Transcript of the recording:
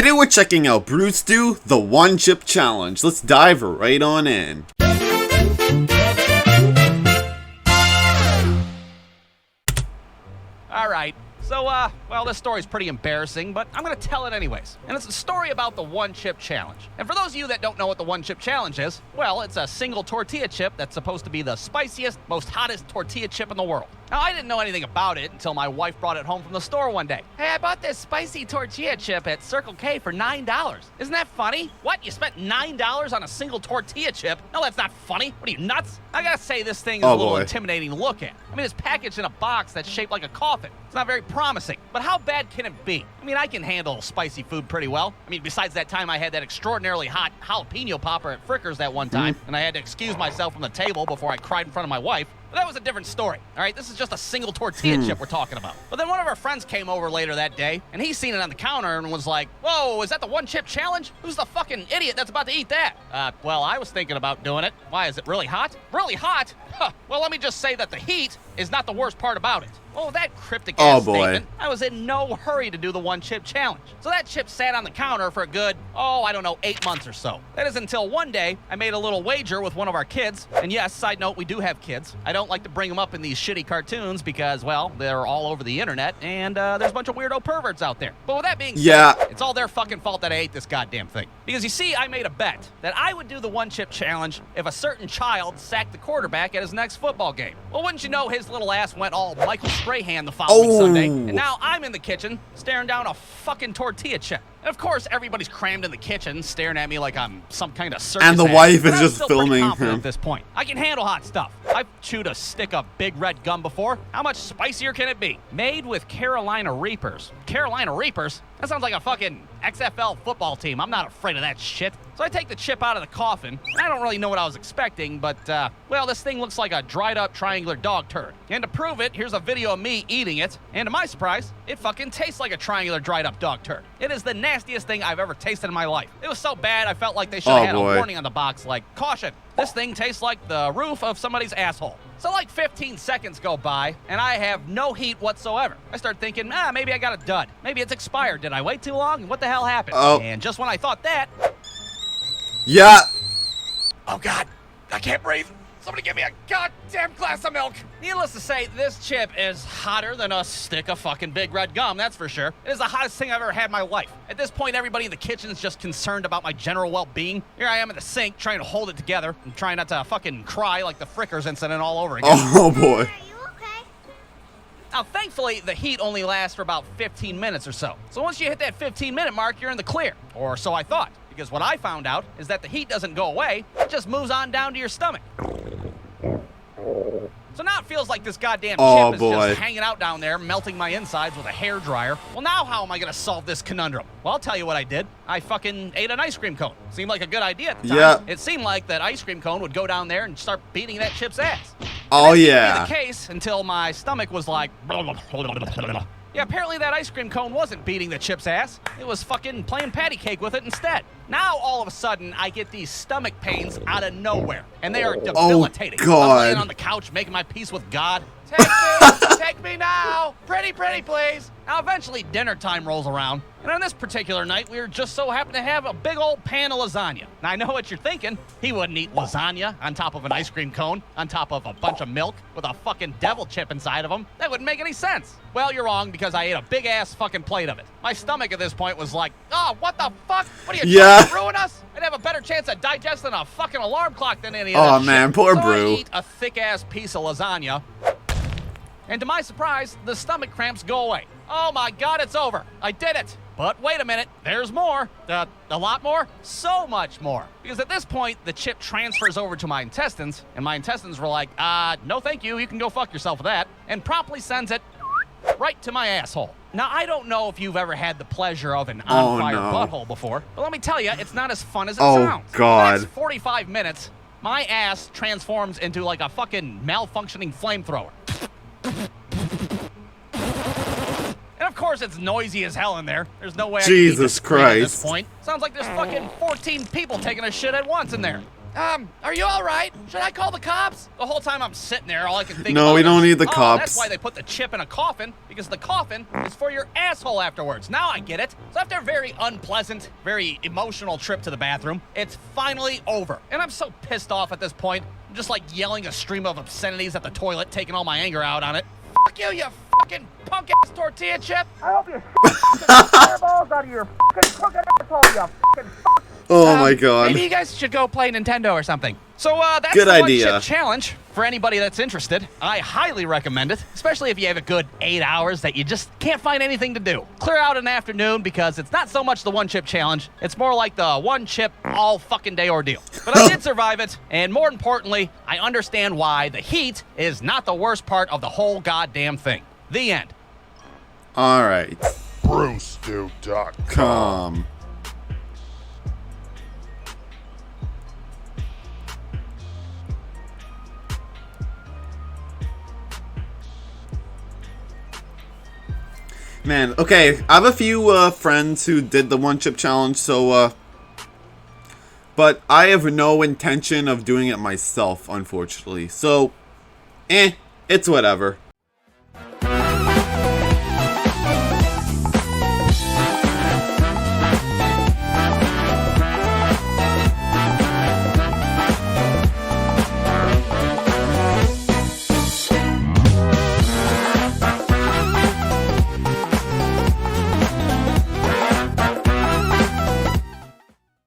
Today we're checking out Brewstew, the One Chip Challenge. Let's dive right on in. Alright, so, well, this story's pretty embarrassing, but I'm gonna tell it anyways. And it's a story about the One Chip Challenge. And for those of you that don't know what the One Chip Challenge is, well, it's a single tortilla chip that's supposed to be the spiciest, most hottest tortilla chip in the world. Now, I didn't know anything about it until my wife brought it home from the store one day. Hey, I bought this spicy tortilla chip at Circle K for $9. Isn't that funny? What? You spent $9 on a single tortilla chip? No, that's not funny. What are you, nuts? I gotta say, this thing is a little intimidating to look at. I mean, it's packaged in a box that's shaped like a coffin. It's not very promising. But how bad can it be? I mean, I can handle spicy food pretty well. I mean, besides that time I had that extraordinarily hot jalapeno popper at Frickers that one time, and I had to excuse myself from the table before I cried in front of my wife. But that was a different story, all right? This is just a single tortilla chip we're talking about. But then one of our friends came over later that day, and he seen it on the counter and was like, whoa, is that the One Chip Challenge? Who's the fucking idiot that's about to eat that? Well, I was thinking about doing it. Why, is it really hot? Really hot? Huh. Well, let me just say that the heat is not the worst part about it. Oh, that cryptic ass statement. I was in no hurry to do the One Chip Challenge. So that chip sat on the counter for a good, I don't know, 8 months or so. That is until one day I made a little wager with one of our kids. And yes, side note, we do have kids. I don't like to bring them up in these shitty cartoons because, well, they're all over the internet and there's a bunch of weirdo perverts out there. But with that being said, it's all their fucking fault that I ate this goddamn thing. Because you see, I made a bet that I would do the One Chip Challenge if a certain child sacked the quarterback at his next football game. Well, wouldn't you know, his little ass went all Michael Strahan the following Sunday, and now I'm in the kitchen staring down a fucking tortilla chip. And of course, everybody's crammed in the kitchen, staring at me like I'm some kind of circus And the act. wife But is I'm just still filming pretty confident him. at this point. I can handle hot stuff. I've chewed a stick of big red gum before. How much spicier can it be? Made with Carolina Reapers. Carolina Reapers? That sounds like a fucking XFL football team. I'm not afraid of that shit. So I take the chip out of the coffin. I don't really know what I was expecting, but, well, this thing looks like a dried-up triangular dog turd. And to prove it, here's a video of me eating it. And to my surprise, it fucking tastes like a triangular dried-up dog turd. It is the nastiest thing I've ever tasted in my life. It was so bad, I felt like they should have had a warning on the box, like, caution, this thing tastes like the roof of somebody's asshole. So like 15 seconds go by, and I have no heat whatsoever. I start thinking, maybe I got a dud. Maybe it's expired. Did I wait too long? What the hell happened? And just when I thought that... Oh, God. I can't breathe. Somebody give me a goddamn glass of milk. Needless to say, this chip is hotter than a stick of fucking big red gum, that's for sure. It is the hottest thing I've ever had in my life. At this point, everybody in the kitchen is just concerned about my general well-being. Here I am in the sink trying to hold it together and trying not to fucking cry like the Frickers incident all over again. Oh, boy. Now, thankfully, the heat only lasts for about 15 minutes or so. So once you hit that 15-minute mark, you're in the clear. Or so I thought. Because what I found out is that the heat doesn't go away. It just moves on down to your stomach. So now it feels like this goddamn chip is just hanging out down there, melting my insides with a hairdryer. Well, now how am I gonna solve this conundrum? Well, I'll tell you what I did. I fucking ate an ice cream cone. Seemed like a good idea at the time. It seemed like that ice cream cone would go down there and start beating that chip's ass. Oh, yeah. That seemed to be the case until my stomach was like... Yeah, apparently that ice cream cone wasn't beating the chip's ass. It was fucking playing patty cake with it instead. Now, all of a sudden, I get these stomach pains out of nowhere. And they are debilitating. Oh, God. I'm laying on the couch making my peace with God. Take me! Take me now! Pretty, please! Now, eventually, dinner time rolls around. And on this particular night, we were just so happened to have a big old pan of lasagna. Now, I know what you're thinking. He wouldn't eat lasagna on top of an ice cream cone, on top of a bunch of milk with a fucking devil chip inside of him. That wouldn't make any sense. Well, you're wrong, because I ate a big-ass fucking plate of it. My stomach at this point was like, oh, what the fuck? What are you trying to ruin us? I'd have a better chance at digesting a fucking alarm clock than any of that shit. Oh, man, poor so Brew. I eat a thick-ass piece of lasagna. And to my surprise, the stomach cramps go away. Oh my God, it's over. I did it. But wait a minute, there's more. A lot more? So much more. Because at this point, the chip transfers over to my intestines, and my intestines were like, no thank you, you can go fuck yourself with that, and promptly sends it right to my asshole. Now, I don't know if you've ever had the pleasure of an on-fire butthole before, but let me tell you, it's not as fun as it sounds. Oh, God. The next 45 minutes, my ass transforms into like a fucking malfunctioning flamethrower. And of course, it's noisy as hell in there. There's no way I can eat this at this point. Sounds like there's fucking 14 people taking a shit at once in there. Are you all right? Should I call the cops? The whole time I'm sitting there, all I can think No, about we don't is, need the oh, cops. that's why they put the chip in a coffin, because the coffin is for your asshole afterwards. Now I get it. So after a very unpleasant, very emotional trip to the bathroom, it's finally over. And I'm so pissed off at this point. I'm just like yelling a stream of obscenities at the toilet, taking all my anger out on it. Fuck you, you fucking punk-ass tortilla chip! I hope you fireballs out of your fucking crooked asshole, you fucking fuck! Oh my god. Maybe you guys should go play Nintendo or something. So, that's Good the idea. one-chip challenge. For anybody that's interested, I highly recommend it, especially if you have a good 8 hours that you just can't find anything to do. Clear out an afternoon because it's not so much the one-chip challenge, it's more like the one-chip all fucking day ordeal. But I did survive it, and more importantly, I understand why the heat is not the worst part of the whole goddamn thing. The end. Alright. Brewstew.com. Man, okay, I have a few friends who did the one chip challenge, so but I have no intention of doing it myself, unfortunately. So, it's whatever.